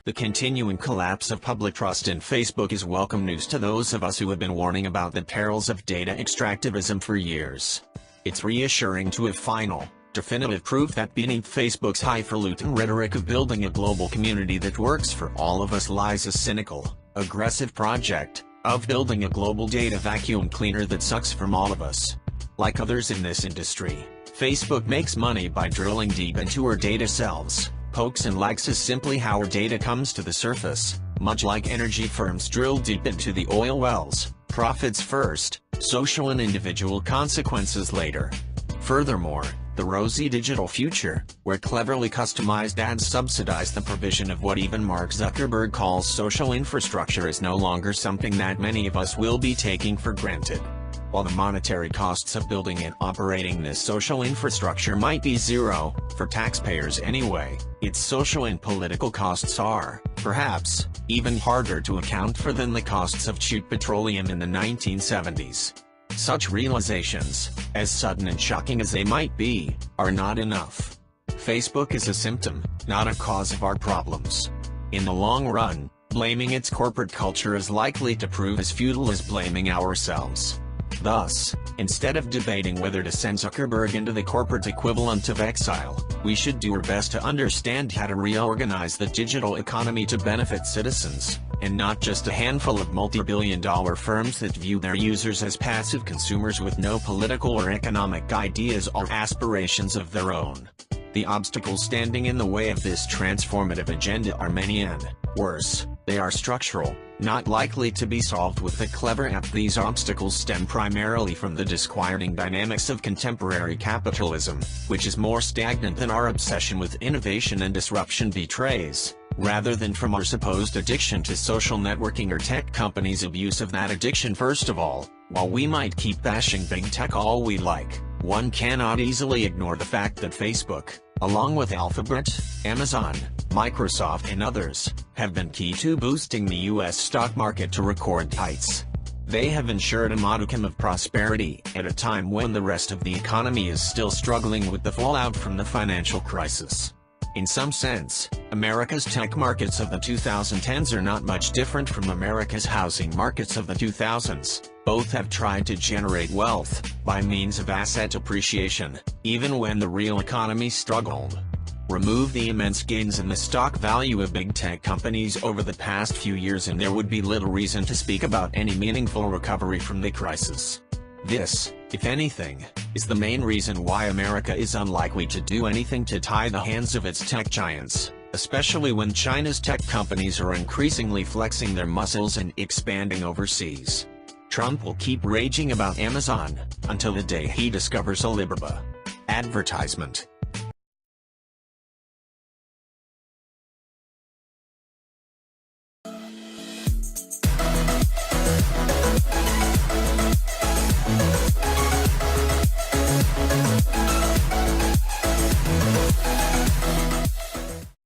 The continuing collapse of public trust in Facebook is welcome news to those of us who have been warning about the perils of data extractivism for years. It's reassuring to have final, definitive proof that beneath Facebook's highfalutin rhetoric of building a global community that works for all of us lies a cynical, aggressive project of building a global data vacuum cleaner that sucks from all of us. Like others in this industry, Facebook makes money by drilling deep into our data selves. Pokes and likes is simply how our data comes to the surface, much like energy firms drill deep into the oil wells, profits first, social and individual consequences later. Furthermore, the rosy digital future, where cleverly customized ads subsidize the provision of what even Mark Zuckerberg calls social infrastructure, is no longer something that many of us will be taking for granted. While the monetary costs of building and operating this social infrastructure might be zero, for taxpayers anyway, its social and political costs are, perhaps, even harder to account for than the costs of cheap petroleum in the 1970s. Such realizations, as sudden and shocking as they might be, are not enough. Facebook is a symptom, not a cause of our problems. In the long run, blaming its corporate culture is likely to prove as futile as blaming ourselves. Thus, instead of debating whether to send Zuckerberg into the corporate equivalent of exile, we should do our best to understand how to reorganize the digital economy to benefit citizens, and not just a handful of multi-billion-dollar firms that view their users as passive consumers with no political or economic ideas or aspirations of their own. The obstacles standing in the way of this transformative agenda are many and, worse, they are structural, not likely to be solved with a clever app. These obstacles stem primarily from the disquieting dynamics of contemporary capitalism, which is more stagnant than our obsession with innovation and disruption betrays, rather than from our supposed addiction to social networking or tech companies' abuse of that addiction. First of all, while we might keep bashing big tech all we like, one cannot easily ignore the fact that Facebook, along with Alphabet, Amazon, Microsoft and others, have been key to boosting the U.S. stock market to record heights. They have ensured a modicum of prosperity at a time when the rest of the economy is still struggling with the fallout from the financial crisis. In some sense, America's tech markets of the 2010s are not much different from America's housing markets of the 2000s. Both have tried to generate wealth by means of asset appreciation, even when the real economy struggled. Remove the immense gains in the stock value of big tech companies over the past few years and there would be little reason to speak about any meaningful recovery from the crisis. This, if anything, is the main reason why America is unlikely to do anything to tie the hands of its tech giants, especially when China's tech companies are increasingly flexing their muscles and expanding overseas. Trump will keep raging about Amazon until the day he discovers Alibaba advertisement.